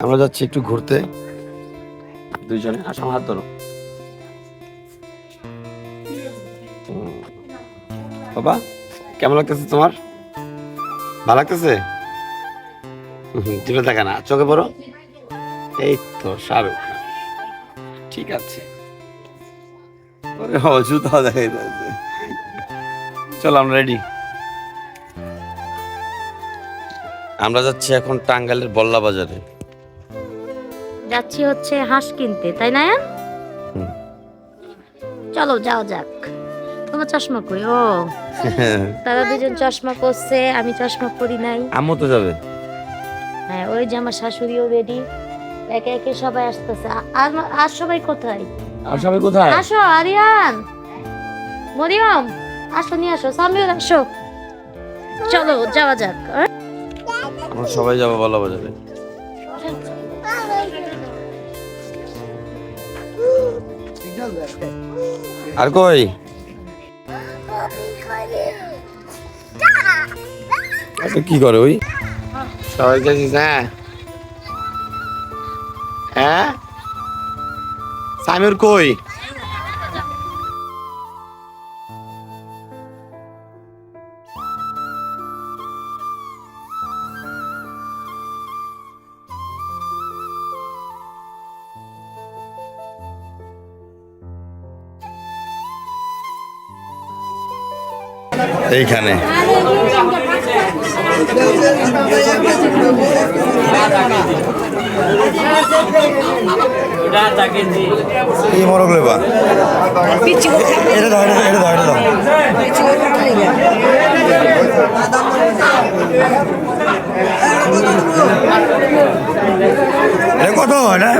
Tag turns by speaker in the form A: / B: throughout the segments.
A: আমরা যাচ্ছি একটু ঘুরতে দুইজনে। আসো হাত ধরো। বাবা কেমন লাগতেছে তোমার? ভালো লাগতেছে? জিভে দেখা না, চোখে পড়ো। এই তো শাহরুখ খান। ঠিক আছে, জুতা দেখাই যাচ্ছে। চলো আমরা রেডি। আমরা যাচ্ছি এখন টাঙ্গাইলের বল্লা বাজারে।
B: যাচ্ছি হচ্ছে হাঁস কিনতে, তাই না? চলো যাও যাক। তোমার চশমা কই? ও তারা দুজন চশমা পরছে, আমি চশমা পরি নাই।
A: আম্মু তো যাবে।
B: হ্যাঁ, ওই যে আমার শাশুড়িও রেডি। একে একে সবাই আসতেছে। আর সবাই কোথায়?
A: আর সবাই কোথায়?
B: আসো আরিয়ান, মরিয়ম, আসো নিয়ে আসো, সামিউল আসো। চলো যাওয়া যাক।
A: আমরা সবাই যাবো বল্লা বাজারে। আর কই কি করে ওই সবাই যাচ্ছিস? হ্যাঁ হ্যাঁ, সামিউর কই? এইখানে এই মরক লেবা এটা দাও, এটা দাও, এটা দাও। এটা কত? এটা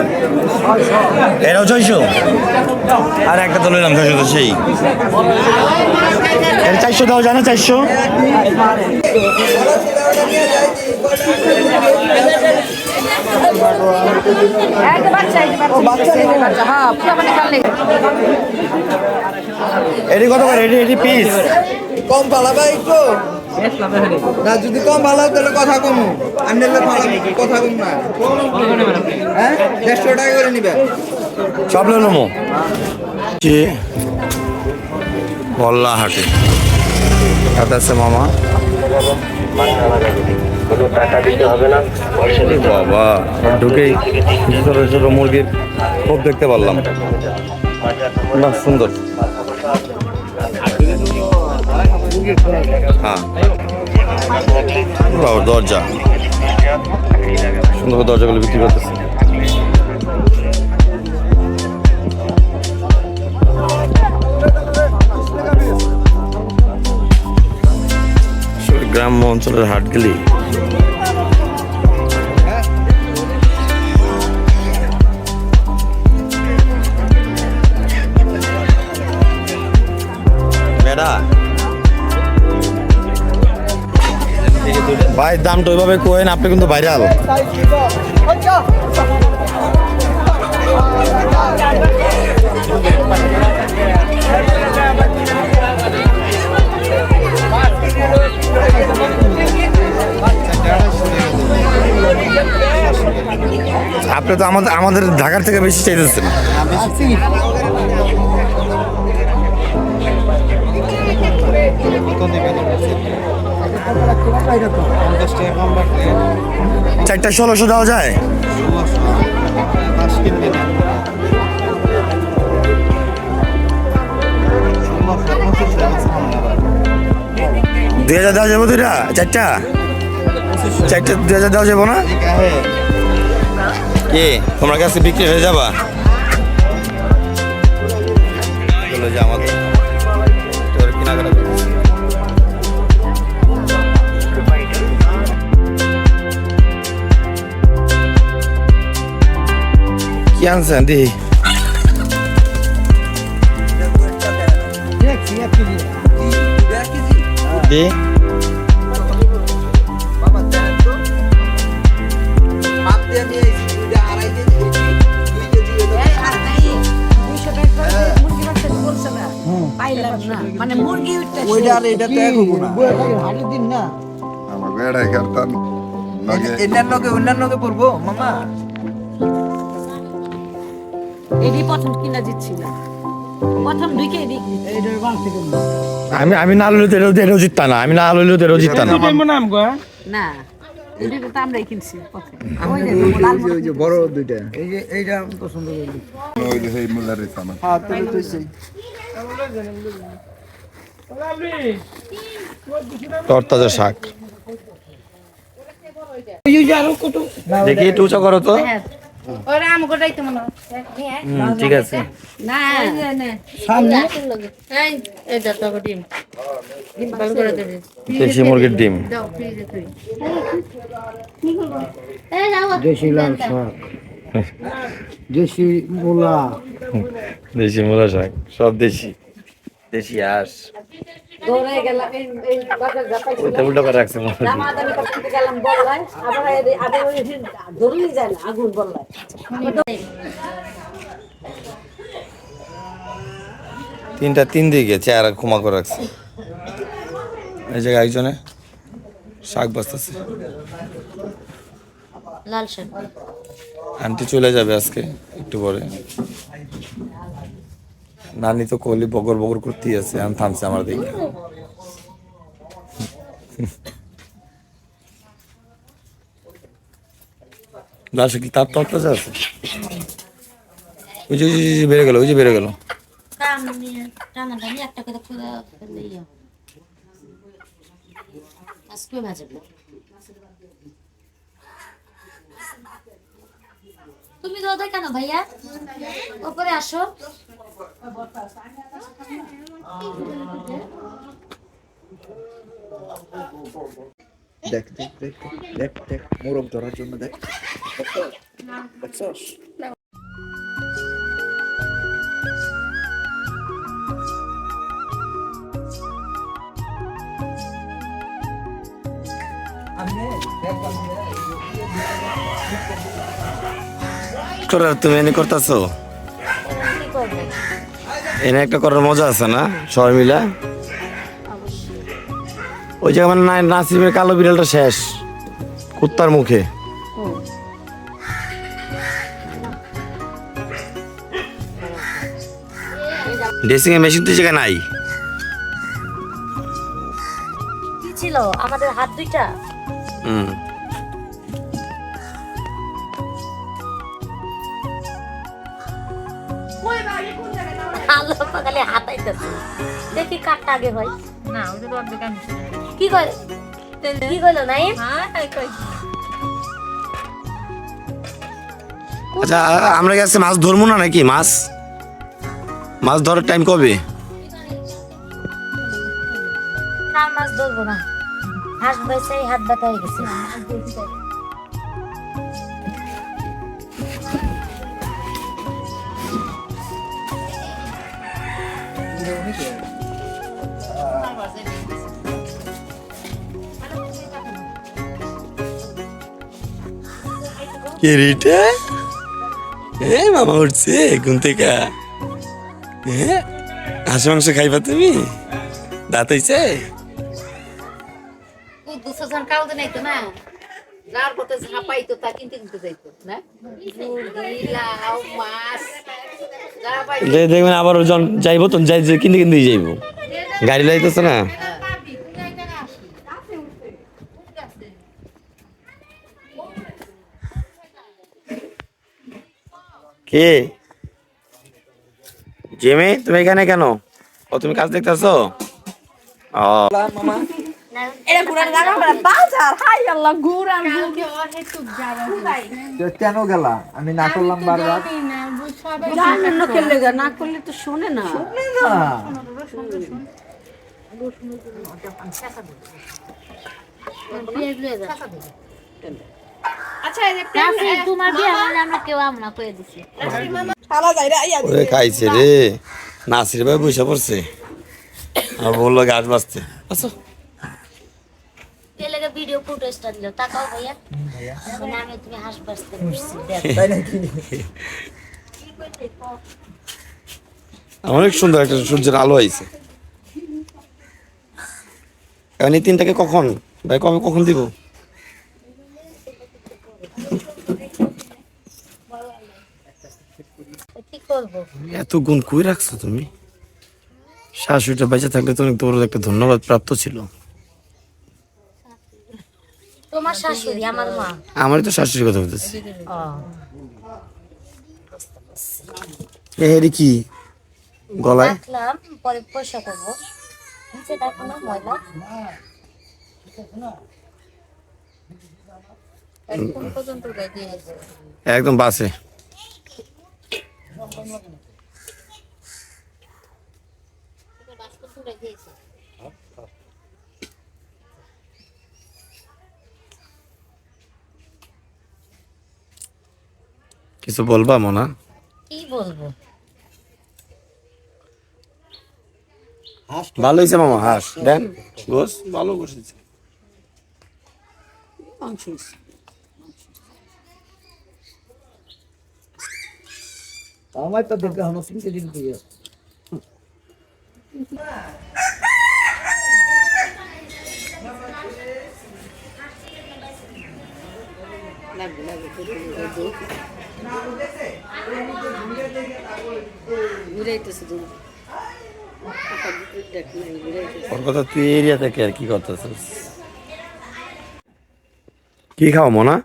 A: এটাও 600। আর একটা তো নিলাম 600, তো সেই এটা 400 দাও, জানো 400। এটি কত করে? এটি পিস
C: কম পালাবা একটু না, যদি কম ভালো তাহলে কথা কমু। আমি কথা কম না। হ্যাঁ, 150 টাকা করে নিবে।
A: সব নেবো বল্লা হাটে। হাট আছে মামা। বাবা ঢুকেই ছোট ছোট মুরগির খুব দেখতে পারলাম, বাহ সুন্দর। হ্যাঁ দরজা সুন্দর, দরজাগুলো বিক্রি করতেছে। গ্রাম্য অঞ্চলের হাটগুলি ভাই দামটা ওইভাবে কোয়েন, আপনি কিন্তু ভাইরাল। আপনি তো আমাদের ঢাকার থেকে বেশি চাইতেছেন। চারটা 1600 দেওয়া যায়? 2000 দেওয়া যাবো? দুইটা চারটা 2000 দেওয়া যাবো না? কি তোমার কাছে বিক্রি হয়ে যাবা? আমাদের কেনাকাটা কি আনছেন দি? দি
D: মানে মুরগি
C: ওইটা আর এটা তো এক হবো না।
D: হাড়ি দিন না
C: এটার লগে অন্যান্য লগে পড়বো মামা।
D: এডি প্রথম কিনা দিচ্ছি না প্রথম ঢুকে দিই এইটার বাল থেকে
A: আমি না লইলে তো এটাও জিততা না, আমি না লইলে তো এটাও জিততা না।
D: না এটা তো আমরাই কিনছি প্রথম
C: ওই যে বড় দুইটা এই যে এইটা আমি পছন্দ করি হ্যাঁ তো সেই
A: তরতাজা শাক দেখি একটু উঁচা করো তো।
B: ওরা আম গোটাই তো মনে
A: ঠিক আছে।
B: না
C: সামনে
B: এই এটা তো ডিম ডিম ভালো করে দে
A: দেশি মুরগির ডিম,
B: দাও ফ্রিজে তুই কি করব এই যাও
C: দেশি লাল শাক দেশি মূলা
A: দেশি মূলা শাক, সব দেশি দেশি হাঁস।
D: দৌড়ে গেলাম এই বাজার যাপাইছি
A: ওইটা উল্টো করে রাখছে মনে হয়।
D: দামাদামি করতে গেলাম বললাই আবার আবার ওই ধরেই যায় না আগুন বললাই
A: তিনটা তিন দিকে চেয়ার ক্ষমা করে রাখছে। এই জায়গায় একজনে শাক বাঁচতেছে।
B: লাল শাক
A: আন্টি চলে যাবে আজকে একটু পরে। নানি তো কোহলি বগর বগর করতেই আছে, আমি থামছে আমার দিকে। লাল শাক কি তার তরতাজা আছে? ওই যে বেড়ে গেল, ওই যে বেড়ে গেল।
B: কাম নিয়ে টানা টানি একটা করে খুলে ফেলে ইয়া আজকে ভাজব তুমি দাও কেন ভাইয়া উপরে আসো
C: দেখ দেখ দেখ দেখ দেখ মোরগ ধরার জন্য দেখ দেখছস
A: তোরা তুমি এনে করতেছো,
B: কি করবে
A: এনে একটা করার মজা আছে না সবাই মিলা? ওই জায়গা মানে নাসিমের কালো বিড়ালটা শেষ কুত্তার মুখে। ড্রেসিং এর মেশিন তো জায়গা নাই।
B: কি ছিল আমাদের হাত দুইটা
A: হুম,
B: আলো পাকালে হাতাইতেছে দেখি কাটটা আগে হয় না ওই তো অর্ধেক আমি কি কয় কি কইলো নাইম
A: আচ্ছা আমরা কি আজকে মাছ ধরবো না নাকি? মাছ মাছ ধরার টাইম কবে?
B: না মাছ ধরবো না হাঁস বসে হাত ব্যথা হয়ে গেছে
A: কে রিটা? মামা উঠছে ঘুম থেকে। হাঁস মাংস খাইবা তুমি? দাঁত হইছে?
D: দুশোজন কাউকে নাই তো না যার পথে ঝাপাইতো তা কিনতে কিনতে যাইতো না মুরগি লাউ মাছ যারা পাই
A: দেখবেন আবার ওজন যাইবো তো যাই কিনতে কিনতেই যাইবো, গাড়ি লাইতেছে না। কে জেমে তুমি এখানে কেন? ও তুমি কাজ দেখতেছো?
C: মামা
D: এটা পুরান জায়গা বড় বাজার হাই আল্লাহ ঘুরান
C: কেন গেলা? আমি না করলাম বারবার
D: জানেন না কেলে না করলে তো শুনে না
B: আচ্ছা তোমার বিয়ে হলে আমরা কেউ আমরা কয়ে দিছি
A: ওরে খাইছে রে, নাসির ভাই বসে পড়ছে আর বললো গাছ বাঁচতে। আচ্ছা
B: তেলেগে ভিডিও ফুটেজটা দিল তাকাও ভাইয়া এখন আমি তুমি হাঁস বাঁচতে বসছি
C: তাই নাকি?
A: অনেক সুন্দর একটা সূর্যের আলো আইছে। এখন এই তিনটাকে কখন ভাই কবে কখন দিব?
B: কি করবো?
A: এত গুণ কই রাখছো তুমি? শাশুড়িটা বেঁচে থাকলে তুমি তোর একটা ধন্যবাদ প্রাপ্ত ছিল।
B: তোমার শাশুড়ি আমার মা।
A: আমারই তো শাশুড়ির কথা বলতেছি।
B: ও,
A: এ কি গলায়?
B: রাখলাম, পরে পয়সা করবো। নিচে দেখো না ময়লা। এখন পর্যন্ত রেডি আছে।
A: একদম বাসে। কিছু বলবা মোনা?
B: কি বলবো?
A: ভালো হয়েছে মামা, হাঁস দেন, গোস ভালো বসেছে।
C: আমার তো দেখে আমার শুনতে দিন দিয়ে
A: ওর কথা তুই এরিয়া থেকে আর কি করতেছিস? কি খাও মোনা?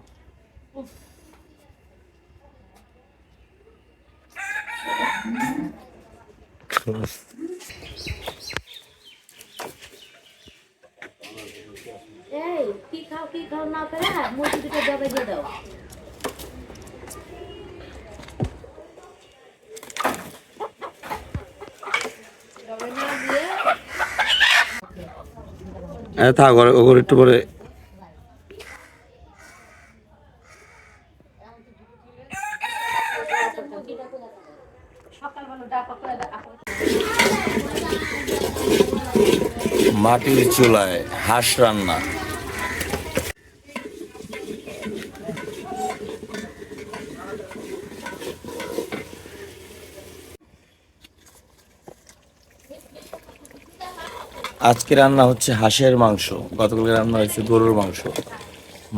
B: এই কি খাও না করে মুরগি দুটো জবাই দিয়ে দাও।
A: থাক ওর একটু পরে। মাটির চুলায় হাঁস রান্না। আজকে রান্না হচ্ছে হাঁসের মাংস, গতকালকে রান্না হয়েছে গরুর মাংস।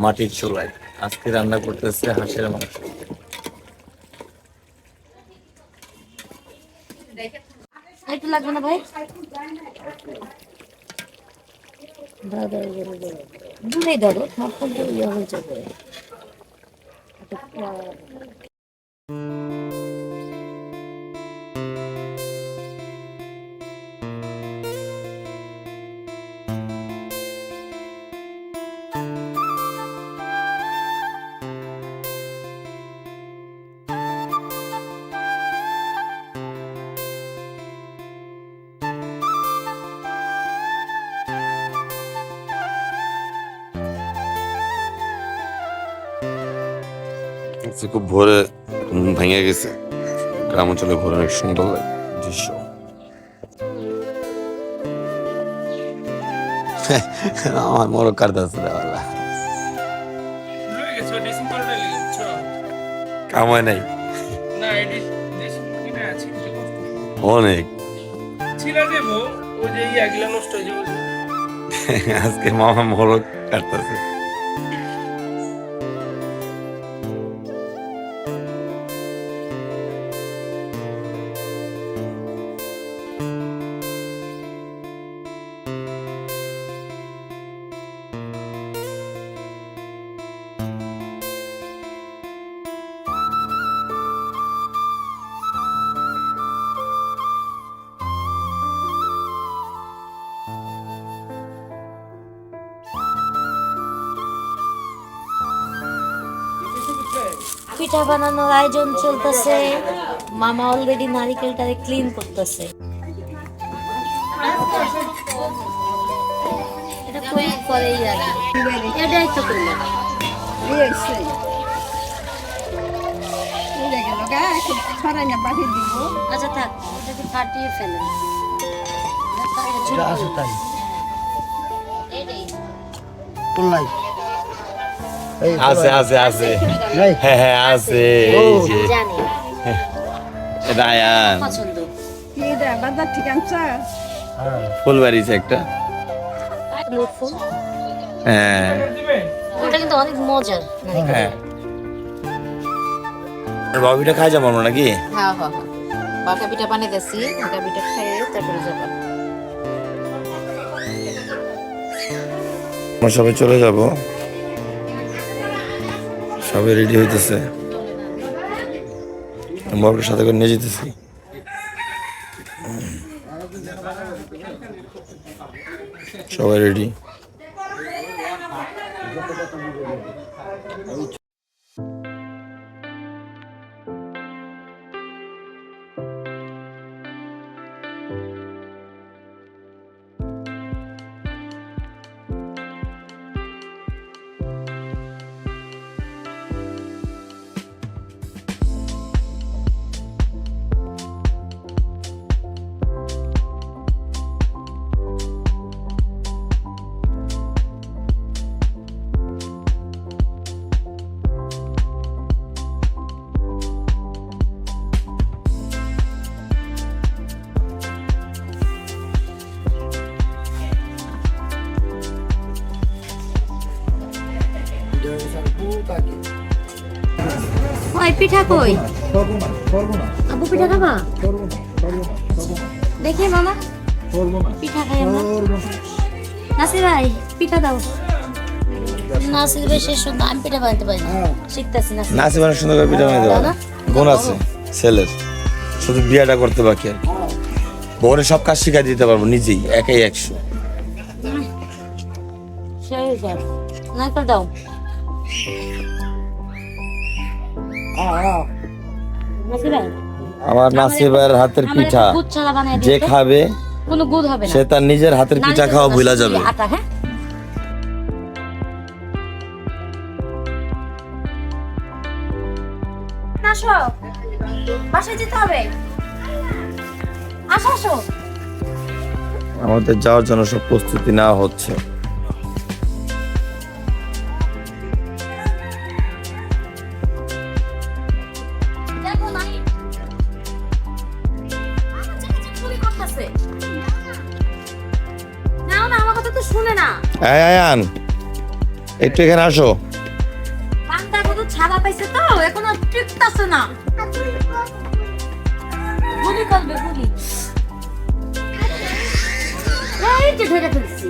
A: মাটির চুলায় আজকে রান্না করতেছে হাঁসের মাংস।
B: একটু লাগবে না ভাই? দূরে ধরো, মাখন তো ইয়ে হয়ে যাবে।
A: খুব ভোরে ভেঙে গেছে। গ্রাম অঞ্চলে ভোরে অনেক সুন্দর লাগে দৃশ্য। আমার মরক কাটতেছে কামায় নাই অনেক। আজকে মামা মরক কাটতেছে।
B: পিঠা বানানোর আয়োজন চলতেছে। মামা অলরেডি নারিকেলটারে ক্লিন করতেছে। এটা কই করেই আর এটাই তো করলাম। আচ্ছা থাক, এটাকে ফাটিয়ে ফেলেন।
A: আছে আছে আছে, হ্যাঁ হ্যাঁ আছে। এই যে
B: জানি
A: এটা আয়ান
B: পছন্দ।
A: ফুলবাড়িছে একটা।
B: লুৎফুল,
A: হ্যাঁ
B: ওটা কিন্তু অনেক মজার।
A: হ্যাঁ বাবিটা খাই যাবো আমরা নাকি?
D: হ্যাঁ হ্যাঁ হ্যাঁ বাঁকা পিঠা বানিয়ে দিচ্ছি, বাঁকা পিঠা খেয়ে তারপরে যাবো।
A: আমরা সবাই চলে যাব, সবাই রেডি হইতেছে, বাবুর সাথে করে নিয়ে যেতেছি। সবাই রেডি।
B: ওই পিঠা কই? আব্বু পিঠা খাবা? দেখি মামা পিঠা খাই আমরা। নাসির ভাই পিঠা দাও। নাসির ভাই শেষ সুন্দর, আমি পিঠা বানাতে পারি না, শিখতেছি।
A: নাসির ভাই সুন্দর করে পিঠা বানাতে পারে, গুণ আছে ছেলের, শুধু বিয়েটা করতে বাকি আর কি। বউরে সব কাজ শিখাই দিতে পারবো নিজেই, একাই 100।
B: সেই স্যার নারকেল দাও। নাসির ভাই
A: আমার নাসির ভাইয়ের হাতের পিঠা
B: গুড় ছাড়া বানায়
A: যে
B: দিতে,
A: খাবে
B: কোনো গুড় হবে না,
A: সে তার নিজের হাতের পিঠা খাওয়া ভুলা যাবে।
B: আটা হ্যাঁ। আসো বাসায় যেতে হবে, আসো আসো।
A: আমাদের যাওয়ার জন্য সব প্রস্তুতি নেওয়া হচ্ছে।
B: দেখো নাই আমার চেঁচামেচি চুরি করতেছে। নাও না, আমার কথা তো শুনে না।
A: এই আয়ান, একটু এখানে আসো।
B: পান্তা কত ছাড়া পাইছে তো এখনো টিকতাছে না। গুলি করবে গুলি। এই যে ধরে ফেলছি।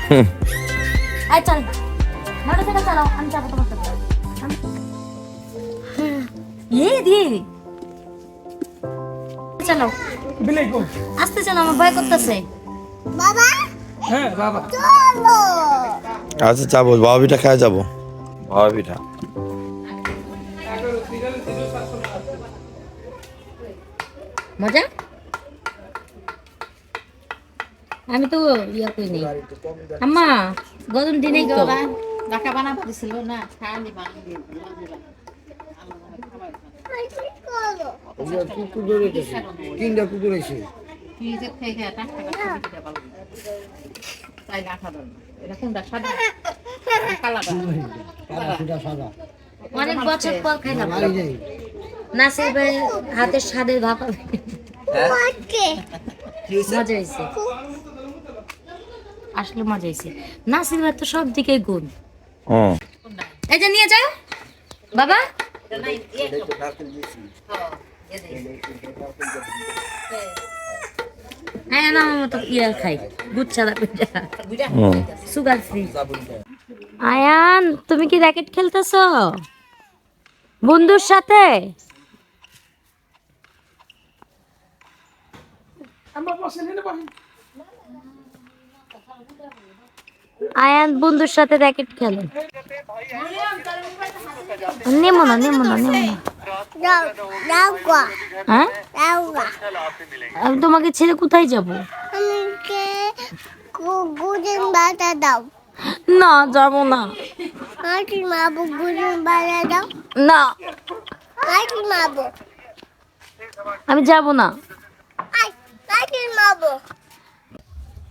A: হুম।
B: আয় চল মোটর সাইকেল চালাও, আমি যাবো তোমার সাথে। দিয়ে চালাও, আস্তে চালাও, আমার ভয় করতেছে।
A: আচ্ছা যাবো, বাবা পিঠা খাওয়া যাবো, বাবা পিঠা।
B: মজা? আমি তো ইয়া করি নাই আম্মা, গরম দিনেই তো
D: বাঁকা বানাতে দিছিল না, খালি বানিয়ে
C: তিনটা কুকুর এসে
D: ফ্রিজে থেকে টাকা টাকা ভালো তাই রাখা দাও। এটা কোনটা সাদা কালারটা?
B: অনেক বছর পর খাইলাম। নাসির ভাই হাতের স্বাদের ভাব হবে। মজা হয়েছে, আসলে মজা হয়েছে। নাসির ভাই তো সব দিকে গুণ।
A: হুম।
B: এই যে নিয়ে যাও বাবা। হ্যাঁ না, আমার মতো ইয়া খাই দুধ ছাড়া পিঠা, সুগার ফ্রি। আয়ান তুমি কি র্যাকেট খেলতেছো বন্ধুর সাথে? আয়ান বন্ধুর সাথে র্যাকেট খেলে। নেমো না নেমো না নেমো না। হ্যাঁ আমি তোমাকে ছেড়ে কোথায় যাব? না যাবো না। না আমি যাব না।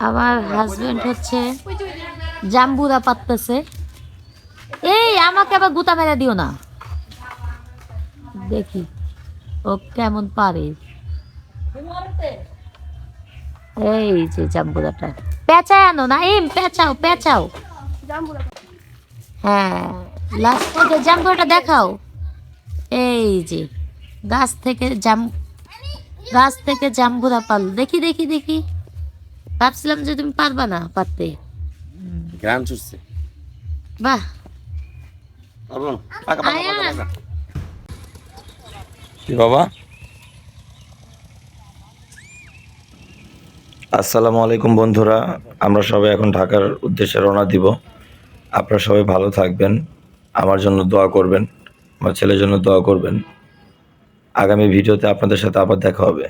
B: আমার হাজবেন্ড হচ্ছে জাম্বুরা পাততেছে। এই আমাকে আবার গুতা মেরে দিও না, দেখি ও কেমন পারে। এই যে জাম্বুরাটা পেঁচায় আনো না, এম পেঁচাও পেঁচাও। হ্যাঁ লাস্ট জাম্বুরাটা দেখাও। এই যে গাছ থেকে জাম্বুরা পারলো। দেখি দেখি দেখি, ভাবছিলাম যে তুমি পারবা না পারতে।
A: গ্রাম চুষছে।
B: বাহ
A: আয়ান। কি বাবা? আসসালামু আলাইকুম বন্ধুরা, আমরা সবাই এখন ঢাকার উদ্দেশ্যে রওনা দিব। আপনারা সবাই ভালো থাকবেন, আমার জন্য দোয়া করবেন, আমার ছেলের জন্য দোয়া করবেন। আগামী ভিডিওতে আপনাদের সাথে আবার দেখা হবে।